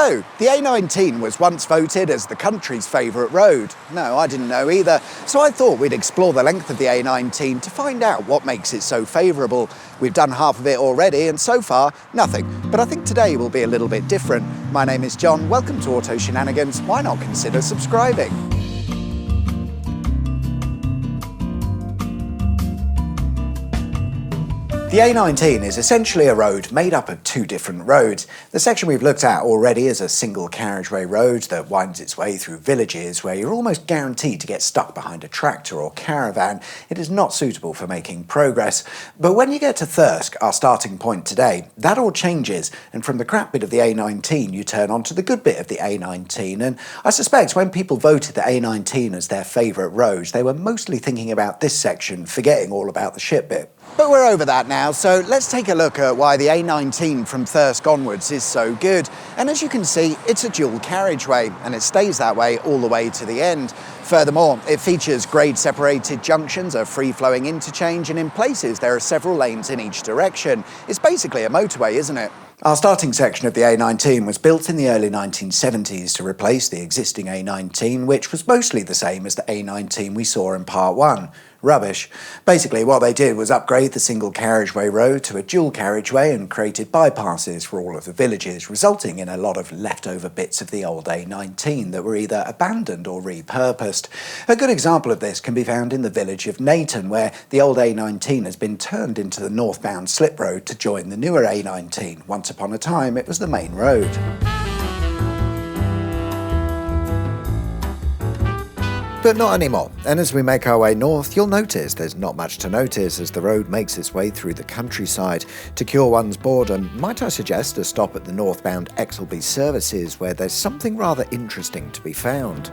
Hello! The A19 was once voted as the country's favourite road. No, I didn't know either, so I thought we'd explore the length of the A19 to find out what makes it so favourable. We've done half of it already, and so far, nothing. But I think today will be a little bit different. My name is John, welcome to Auto Shenanigans. Why not consider subscribing? The A19 is essentially a road made up of two different roads. The section we've looked at already is a single carriageway road that winds its way through villages where you're almost guaranteed to get stuck behind a tractor or caravan. It is not suitable for making progress. But when you get to Thirsk, our starting point today, that all changes, and from the crap bit of the A19 you turn onto the good bit of the A19. And I suspect when people voted the A19 as their favourite road, they were mostly thinking about this section, forgetting all about the shit bit. But we're over that now, so let's take a look at why the A19 from Thirsk onwards is so good. And as you can see, it's a dual carriageway, and it stays that way all the way to the end. Furthermore, it features grade-separated junctions, a free-flowing interchange, and in places there are several lanes in each direction. It's basically a motorway, isn't it? Our starting section of the A19 was built in the early 1970s to replace the existing A19, which was mostly the same as the A19 we saw in Part 1. Rubbish. Basically, what they did was upgrade the single carriageway road to a dual carriageway and created bypasses for all of the villages, resulting in a lot of leftover bits of the old A19 that were either abandoned or repurposed. A good example of this can be found in the village of Tyne, where the old A19 has been turned into the northbound slip road to join the newer A19. Once upon a time, it was the main road. But not anymore, and as we make our way north, you'll notice there's not much to notice as the road makes its way through the countryside. To cure one's boredom, might I suggest a stop at the northbound Exelby services where there's something rather interesting to be found.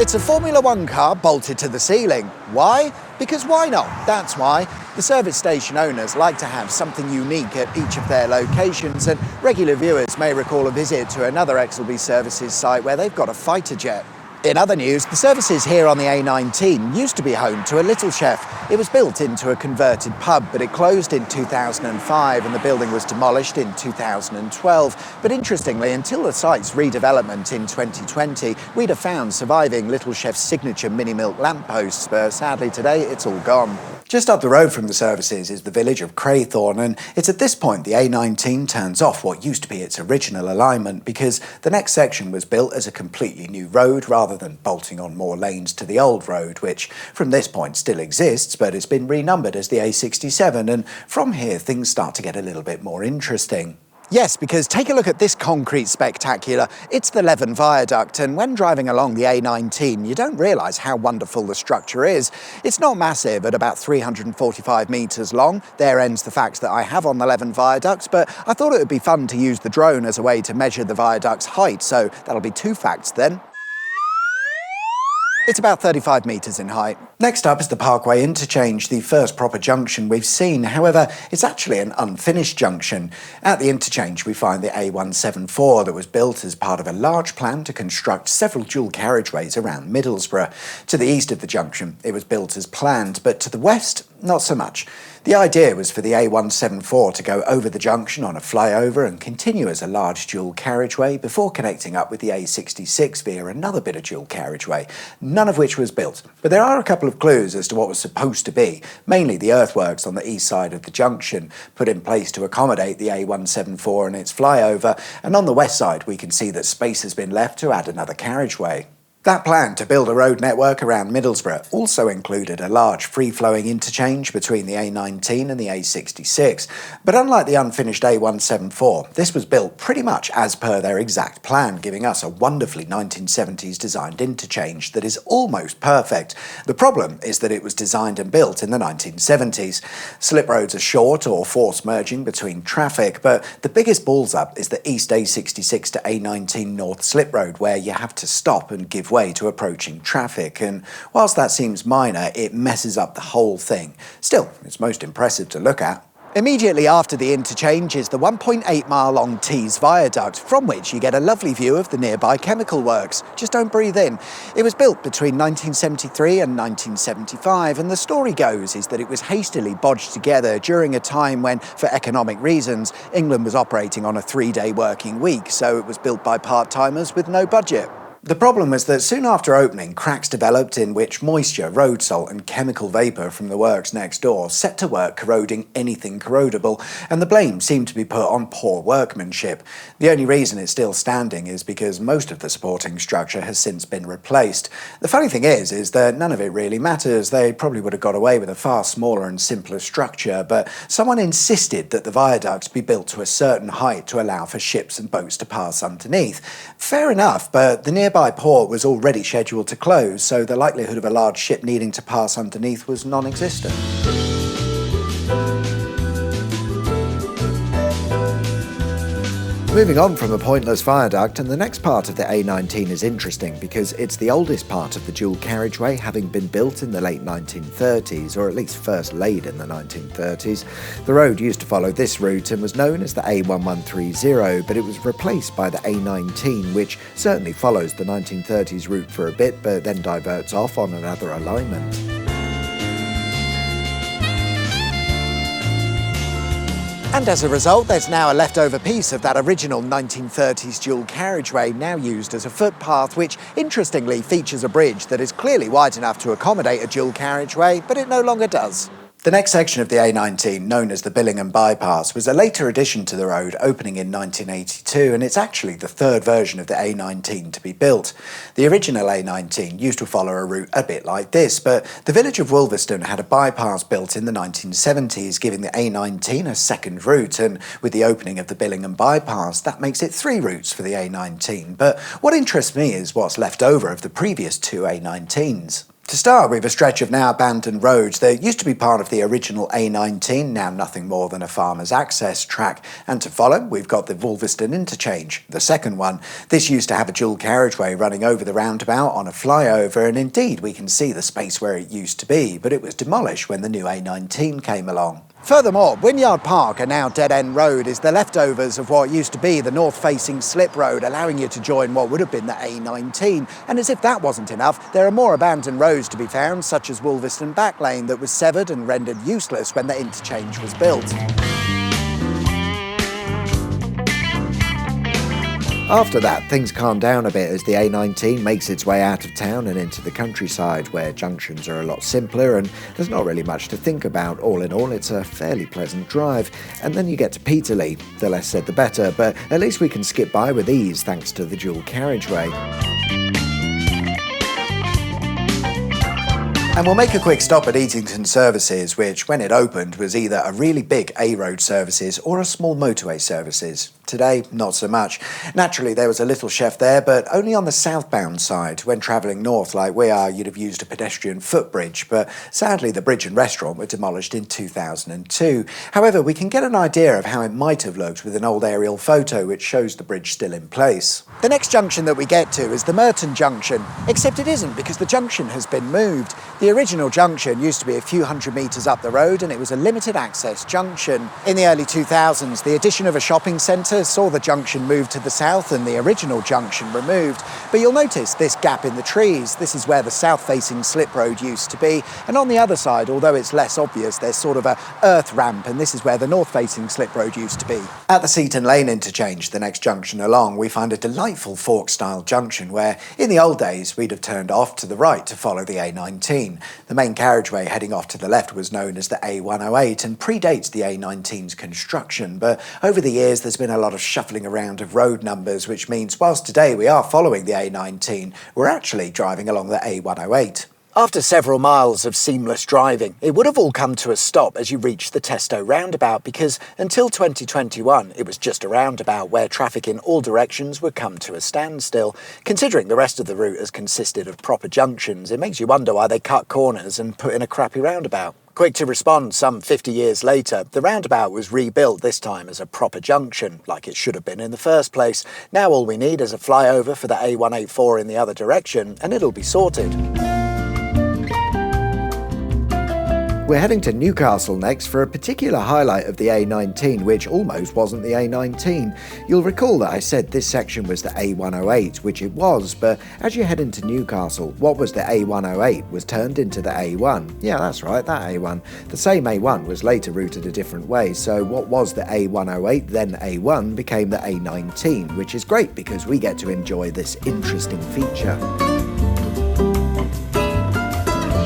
It's a Formula One car bolted to the ceiling. Why? Because why not? That's why. The service station owners like to have something unique at each of their locations, and regular viewers may recall a visit to another Exelby Services site where they've got a fighter jet. In other news, the services here on the A19 used to be home to a Little Chef. It was built into a converted pub, but it closed in 2005 and the building was demolished in 2012. But interestingly, until the site's redevelopment in 2020, we'd have found surviving Little Chef's signature mini-milk lampposts, but sadly today it's all gone. Just up the road from the services is the village of Craythorne, and it's at this point the A19 turns off what used to be its original alignment because the next section was built as a completely new road rather than bolting on more lanes to the old road, which from this point still exists, but it's been renumbered as the A67, and from here things start to get a little bit more interesting. Yes, because take a look at this concrete spectacular. It's the Leven viaduct, and when driving along the A19, you don't realise how wonderful the structure is. It's not massive, at about 345 metres long. There ends the facts that I have on the Leven viaduct, but I thought it would be fun to use the drone as a way to measure the viaduct's height, so that'll be 2 facts then. It's about 35 metres in height. Next up is the Parkway interchange, the first proper junction we've seen. However, it's actually an unfinished junction. At the interchange, we find the A174 that was built as part of a large plan to construct several dual carriageways around Middlesbrough. To the east of the junction, it was built as planned, but to the west, not so much. The idea was for the A174 to go over the junction on a flyover and continue as a large dual carriageway before connecting up with the A66 via another bit of dual carriageway, none of which was built. But there are a couple of clues as to what was supposed to be, mainly the earthworks on the east side of the junction, put in place to accommodate the A174 and its flyover, and on the west side we can see that space has been left to add another carriageway. That plan to build a road network around Middlesbrough also included a large free-flowing interchange between the A19 and the A66, but unlike the unfinished A174, this was built pretty much as per their exact plan, giving us a wonderfully 1970s designed interchange that is almost perfect. The problem is that it was designed and built in the 1970s. Slip roads are short or forced merging between traffic, but the biggest balls up is the East A66 to A19 North Slip Road, where you have to stop and give way to approaching traffic, and whilst that seems minor, it messes up the whole thing. Still, it's most impressive to look at. Immediately after the interchange is the 1.8 mile long Tees viaduct, from which you get a lovely view of the nearby chemical works. Just don't breathe in. It was built between 1973 and 1975, and the story goes is that it was hastily bodged together during a time when, for economic reasons, England was operating on a 3-day working week, so it was built by part-timers with no budget. The problem was that soon after opening, cracks developed in which moisture, road salt and chemical vapour from the works next door set to work corroding anything corrodable, and the blame seemed to be put on poor workmanship. The only reason it's still standing is because most of the supporting structure has since been replaced. The funny thing is that none of it really matters. They probably would have got away with a far smaller and simpler structure, but someone insisted that the viaduct be built to a certain height to allow for ships and boats to pass underneath. Fair enough, but the nearby port was already scheduled to close, so the likelihood of a large ship needing to pass underneath was non-existent. Moving on from a pointless viaduct, and the next part of the A19 is interesting because it's the oldest part of the dual carriageway, having been built in the late 1930s, or at least first laid in the 1930s. The road used to follow this route and was known as the A1130, but it was replaced by the A19, which certainly follows the 1930s route for a bit, but then diverts off on another alignment. And as a result, there's now a leftover piece of that original 1930s dual carriageway now used as a footpath, which interestingly features a bridge that is clearly wide enough to accommodate a dual carriageway, but it no longer does. The next section of the A19, known as the Billingham Bypass, was a later addition to the road, opening in 1982, and it's actually the third version of the A19 to be built. The original A19 used to follow a route a bit like this, but the village of Wolverston had a bypass built in the 1970s, giving the A19 a second route, and with the opening of the Billingham Bypass, that makes it 3 routes for the A19. But what interests me is what's left over of the previous 2 A19s. To start with, a stretch of now abandoned roads that used to be part of the original A19, now nothing more than a farmer's access track. And to follow, we've got the Wolverston interchange, the second one. This used to have a dual carriageway running over the roundabout on a flyover, and indeed we can see the space where it used to be, but it was demolished when the new A19 came along. Furthermore, Wynyard Park, a now dead-end road, is the leftovers of what used to be the north-facing slip road, allowing you to join what would have been the A19. And as if that wasn't enough, there are more abandoned roads to be found, such as Wolverston Back Lane, that was severed and rendered useless when the interchange was built. After that, things calm down a bit as the A19 makes its way out of town and into the countryside, where junctions are a lot simpler and there's not really much to think about. All in all, it's a fairly pleasant drive. And then you get to Peterlee. The less said the better, but at least we can skip by with ease thanks to the dual carriageway. And we'll make a quick stop at Eatington Services, which, when it opened, was either a really big A-road services or a small motorway services. Today, not so much. Naturally, there was a little chef there, but only on the southbound side. When travelling north like we are, you'd have used a pedestrian footbridge, but sadly the bridge and restaurant were demolished in 2002. However, we can get an idea of how it might have looked with an old aerial photo which shows the bridge still in place. The next junction that we get to is the Merton Junction, except it isn't because the junction has been moved. The original junction used to be a few hundred metres up the road, and it was a limited access junction. In the early 2000s, the addition of a shopping centre saw the junction move to the south and the original junction removed. But you'll notice this gap in the trees. This is where the south-facing slip road used to be, and on the other side, although it's less obvious, there's sort of a earth ramp, and this is where the north-facing slip road used to be. At the Seaton Lane interchange, the next junction along, we find a delightful fork-style junction where, in the old days, we'd have turned off to the right to follow the A19. The main carriageway heading off to the left was known as the A108 and predates the A19's construction, but over the years there's been a lot of shuffling around of road numbers, which means whilst today we are following the A19, we're actually driving along the A108. After several miles of seamless driving, it would have all come to a stop as you reached the Testo roundabout, because until 2021 it was just a roundabout where traffic in all directions would come to a standstill. Considering the rest of the route has consisted of proper junctions, it makes you wonder why they cut corners and put in a crappy roundabout. Quick to respond, some 50 years later, the roundabout was rebuilt, this time as a proper junction, like it should have been in the first place. Now all we need is a flyover for the A184 in the other direction, and it'll be sorted. We're heading to Newcastle next for a particular highlight of the A19, which almost wasn't the A19. You'll recall that I said this section was the A108, which it was, but as you head into Newcastle, what was the A108 was turned into the A1. Yeah, that's right, that A1. The same A1 was later routed a different way, so what was the A108, then A1, became the A19, which is great because we get to enjoy this interesting feature.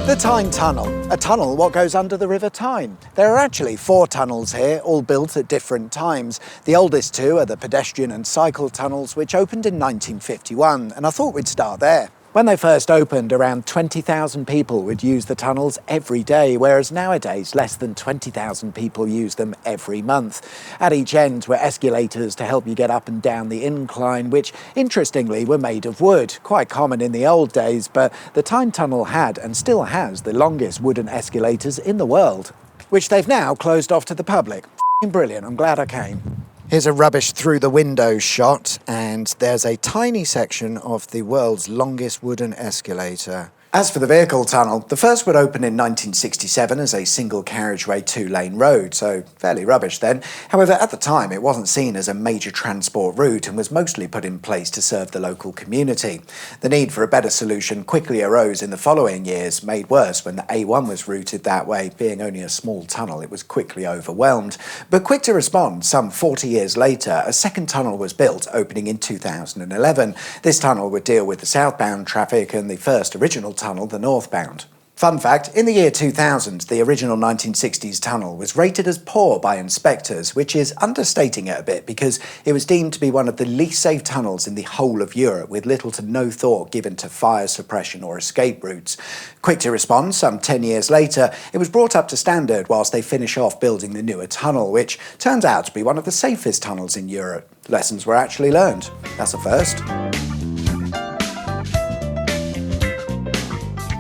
The Tyne Tunnel, a tunnel what goes under the River Tyne. There are actually 4 tunnels here, all built at different times. The oldest 2 are the pedestrian and cycle tunnels, which opened in 1951, and I thought we'd start there. When they first opened, around 20,000 people would use the tunnels every day, whereas nowadays less than 20,000 people use them every month. At each end were escalators to help you get up and down the incline, which interestingly were made of wood, quite common in the old days, but the Tyne Tunnel had and still has the longest wooden escalators in the world, which they've now closed off to the public. Brilliant, I'm glad I came. Here's a rubbish through the window shot, and there's a tiny section of the world's longest wooden escalator. As for the vehicle tunnel, the first would open in 1967 as a single carriageway 2-lane road, so fairly rubbish then. However, at the time it wasn't seen as a major transport route and was mostly put in place to serve the local community. The need for a better solution quickly arose in the following years, made worse when the A1 was routed that way. Being only a small tunnel, it was quickly overwhelmed. But quick to respond, some 40 years later, a second tunnel was built, opening in 2011. This tunnel would deal with the southbound traffic and the first original tunnel, the northbound. Fun fact, in the year 2000, the original 1960s tunnel was rated as poor by inspectors, which is understating it a bit because it was deemed to be one of the least safe tunnels in the whole of Europe, with little to no thought given to fire suppression or escape routes. Quick to respond, some 10 years later, it was brought up to standard whilst they finish off building the newer tunnel, which turns out to be one of the safest tunnels in Europe. Lessons were actually learned. That's a first.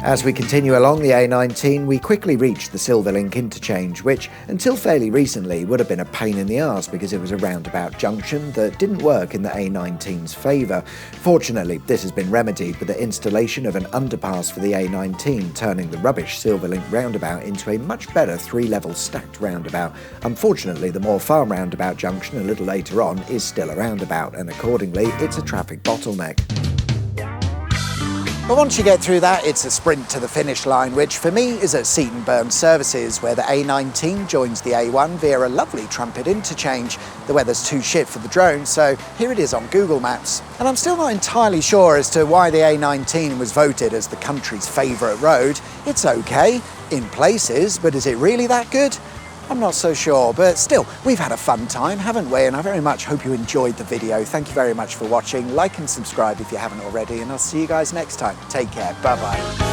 As we continue along the A19, we quickly reach the Silverlink interchange, which, until fairly recently, would have been a pain in the arse because it was a roundabout junction that didn't work in the A19's favour. Fortunately, this has been remedied with the installation of an underpass for the A19, turning the rubbish Silverlink roundabout into a much better 3-level stacked roundabout. Unfortunately, the more farm roundabout junction a little later on is still a roundabout, and accordingly, it's a traffic bottleneck. But once you get through that, it's a sprint to the finish line, which for me is at Seaton Burn Services, where the A19 joins the A1 via a lovely trumpet interchange. The weather's too shit for the drone, so here it is on Google Maps. And I'm still not entirely sure as to why the A19 was voted as the country's favourite road. It's okay, in places, but is it really that good? I'm not so sure, but still, we've had a fun time, haven't we? And I very much hope you enjoyed the video. Thank you very much for watching. Like and subscribe if you haven't already, and I'll see you guys next time. Take care. Bye-bye.